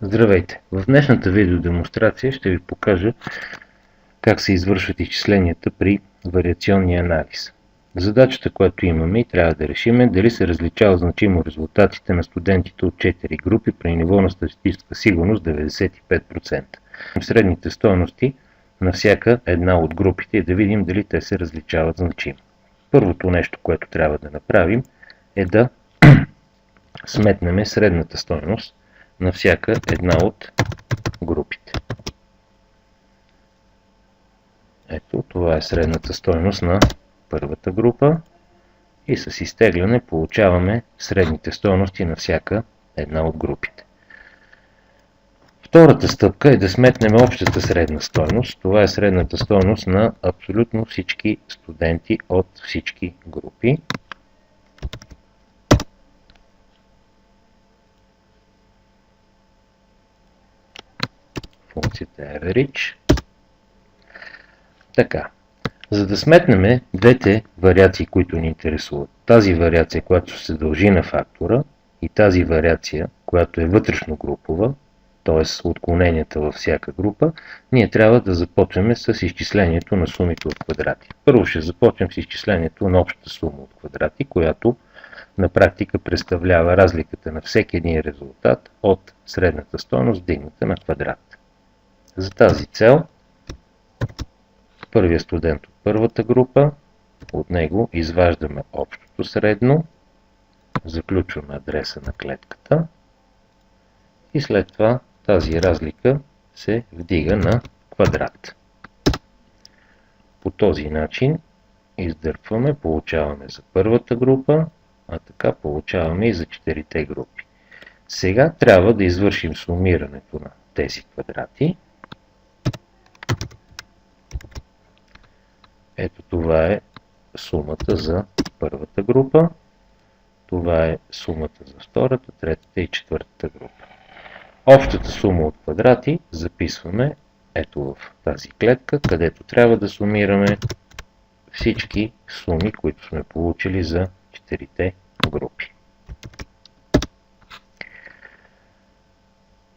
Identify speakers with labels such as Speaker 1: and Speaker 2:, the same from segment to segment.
Speaker 1: Здравейте! В днешната видеодемонстрация ще ви покажа как се извършват изчисленията при вариационния анализ. Задачата, която имаме и трябва да решим е дали се различават значимо резултатите на студентите от 4 групи при ниво на статистическа сигурност 95%. Средните стойности на всяка една от групите и да видим дали те се различават значимо. Първото нещо, което трябва да направим е да сметнем средната стойност на всяка една от групите. Ето, това е средната стойност на първата група и с изтегляне получаваме средните стойности на всяка една от групите. Втората стъпка е да сметнем общата средна стойност. Това е средната стойност на абсолютно всички студенти от всички групи. Функцията е average. Така, за да сметнем двете вариации, които ни интересуват, тази вариация, която се дължи на фактора, и тази вариация, която е вътрешногрупова, т.е. отклоненията във всяка група, ние трябва да започнем с изчислението на сумите от квадрати. Първо ще започнем с изчислението на общата сума от квадрати, която на практика представлява разликата на всеки един резултат от средната стойност вдигната на квадрат. За тази цел първият студент от първата група, от него изваждаме общото средно, заключваме адреса на клетката и след това тази разлика се вдига на квадрат. По този начин издърпваме, получаваме за първата група, а така получаваме и за 4-те групи. Сега трябва да извършим сумирането на тези квадрати. Ето това е сумата за първата група, това е сумата за втората, третата и четвъртата група. Общата сума от квадрати записваме ето в тази клетка, където трябва да сумираме всички суми, които сме получили за 4-те групи.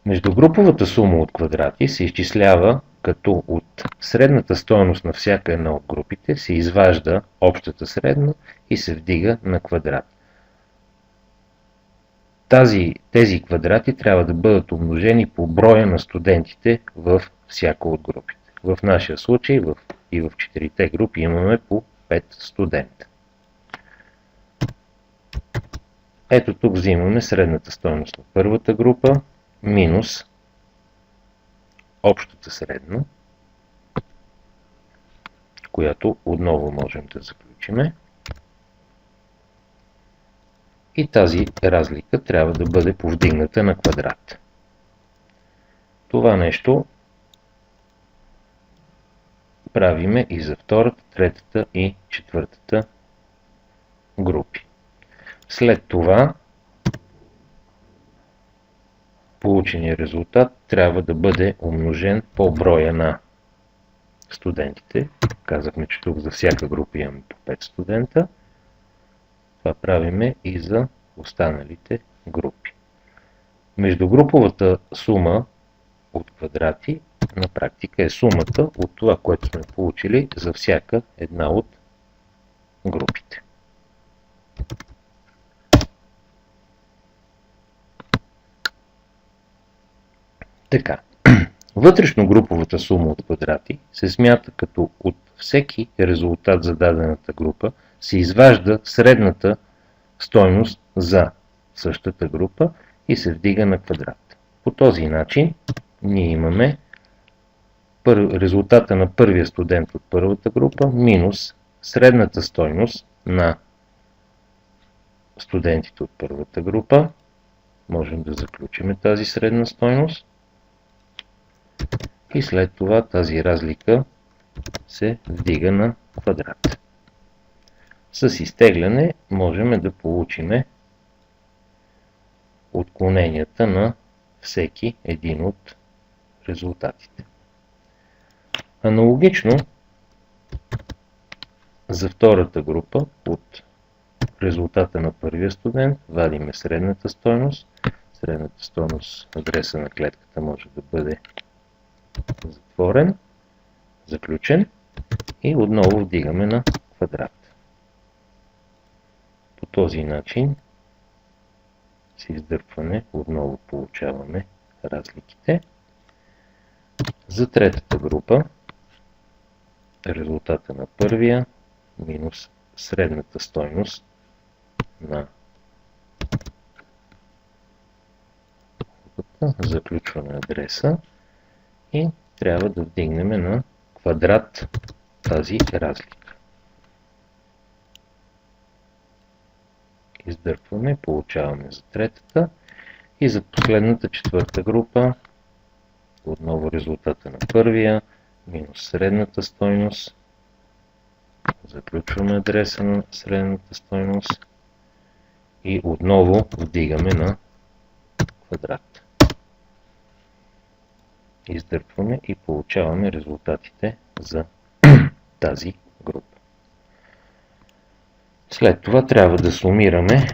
Speaker 1: Междугруповата сума от квадрати се изчислява като от средната стойност на всяка една от групите се изважда общата средна и се вдига на квадрат. Тези квадрати трябва да бъдат умножени по броя на студентите в всяка от групите. В нашия случай и в 4-те групи имаме по 5 студента. Ето тук взимаме средната стойност на първата група минус общата средна, която отново можем да заключим. И тази разлика трябва да бъде повдигната на квадрат. Това нещо правиме и за втората, третата и четвъртата групи. След това полученият резултат трябва да бъде умножен по броя на студентите. Казахме, че тук за всяка група имаме по 5 студента. Това правиме и за останалите групи. Междугруповата сума от квадрати на практика е сумата от това, което сме получили за всяка една от групите. Така, вътрешногруповата сума от квадрати се смята като от всеки резултат за дадената група се изважда средната стойност за същата група и се вдига на квадрат. По този начин ние имаме резултата на първия студент от първата група минус средната стойност на студентите от първата група. Можем да заключим тази средна стойност. И след това тази разлика се вдига на квадрат. С изтегляне можем да получим отклоненията на всеки един от резултатите. Аналогично за втората група от резултата на първия студент вадиме средната стойност, Средната стойност, адреса на клетката може да бъде затворен, заключен и отново вдигаме на квадрат. По този начин с издърпване отново получаваме разликите. За третата група резултата на първия минус средната стойност на заключваме адреса и трябва да вдигнем на квадрат тази разлика. Издърпваме, получаваме за третата и за последната четвърта група отново резултата на първия минус средната стойност. Заключваме адреса на средната стойност и отново вдигаме на квадрат. Издърпваме и получаваме резултатите за тази група. След това трябва да сумираме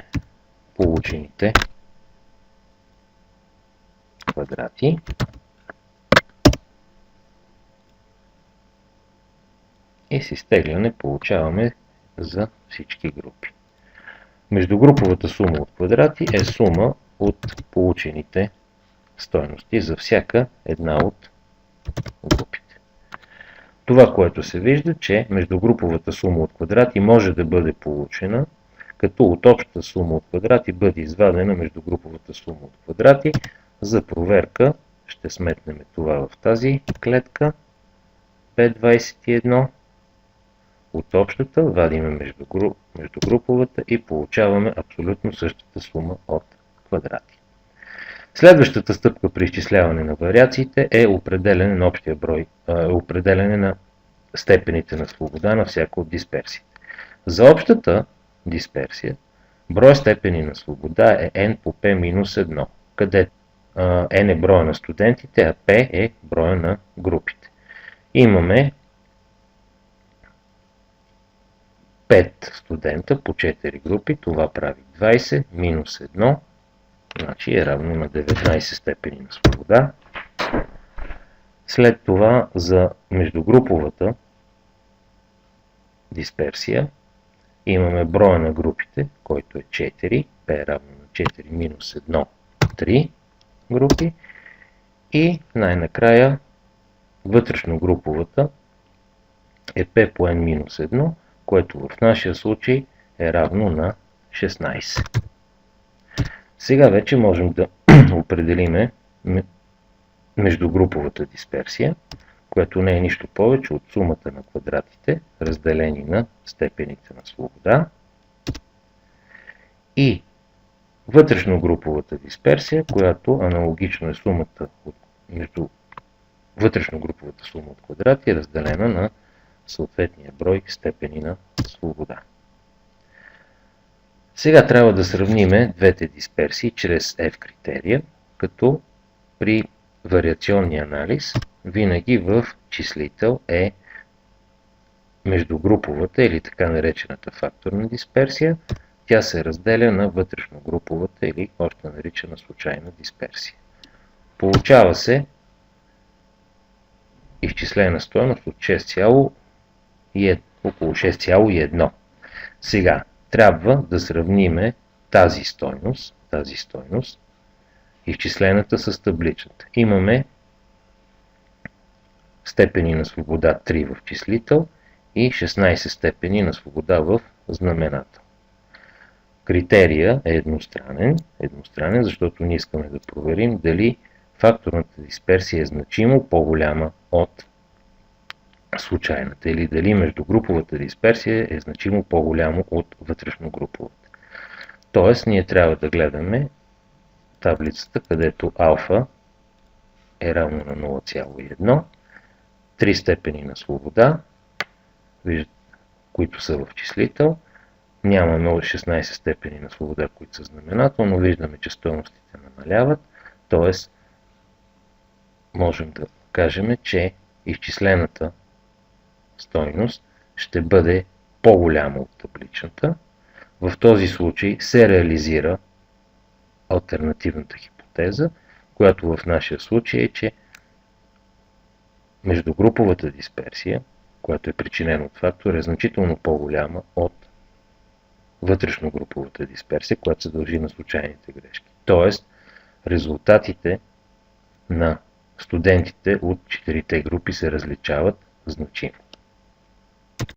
Speaker 1: получените квадрати. И с изтегляне получаваме за всички групи. Междугруповата сума от квадрати е сума от получените стойности за всяка една от групите. Това, което се вижда, че междугруповата сума от квадрати може да бъде получена, като от общата сума от квадрати бъде извадена междугруповата сума от квадрати. За проверка ще сметнем това в тази клетка B21. От общата вадиме междугруповата и получаваме абсолютно същата сума от квадрати. Следващата стъпка при изчисляване на вариациите е определяне на общия брой, определяне на степените на свобода на всяка от дисперсиите. За общата дисперсия брой степени на свобода е n по p-1, където n е броя на студентите, а p е броя на групите. Имаме 5 студента по 4 групи, това прави 20 минус 1, значи е равно на 19 степени на свобода. След това за междугруповата дисперсия имаме броя на групите, който е 4, P е равно на 4 минус 1, 3 групи и най-накрая вътрешногруповата е P по n минус 1, което в нашия случай е равно на 16. Сега вече можем да определиме междугруповата дисперсия, което не е нищо повече от сумата на квадратите, разделени на степените на свобода, и вътрешногруповата дисперсия, която аналогично е сумата между вътрешногруповата сума от квадрати, разделена на съответния брой степени на свобода. Сега трябва да сравниме двете дисперсии чрез F критерия, като при вариационния анализ винаги в числител е междугруповата или така наречената факторна дисперсия. Тя се разделя на вътрешногруповата или още наричана случайна дисперсия. Получава се изчислена стойност от 6, около 6,1. Сега трябва да сравниме тази стойност, изчислената с табличната. Имаме степени на свобода 3 в числител и 16 степени на свобода в знаменател. Критерия е едностранен, защото ние искаме да проверим дали факторната дисперсия е значимо по-голяма от случайната или дали междугруповата дисперсия е значимо по-голямо от вътрешногруповата. Тоест, ние трябва да гледаме таблицата, където алфа е равно на 0,1, 3 степени на свобода, които са в числител, нямаме 16 степени на свобода, които са знаменател, но виждаме, че стойностите намаляват, т.е. можем да кажем, че изчислената стойност ще бъде по-голяма от табличната. В този случай се реализира алтернативната хипотеза. хипотеза, която в нашия случай е, че междугруповата дисперсия, която е причинена от фактора, е значително по-голяма от вътрешногруповата дисперсия, която се дължи на случайните грешки. Тоест, резултатите на студентите от четирите групи се различават значимо.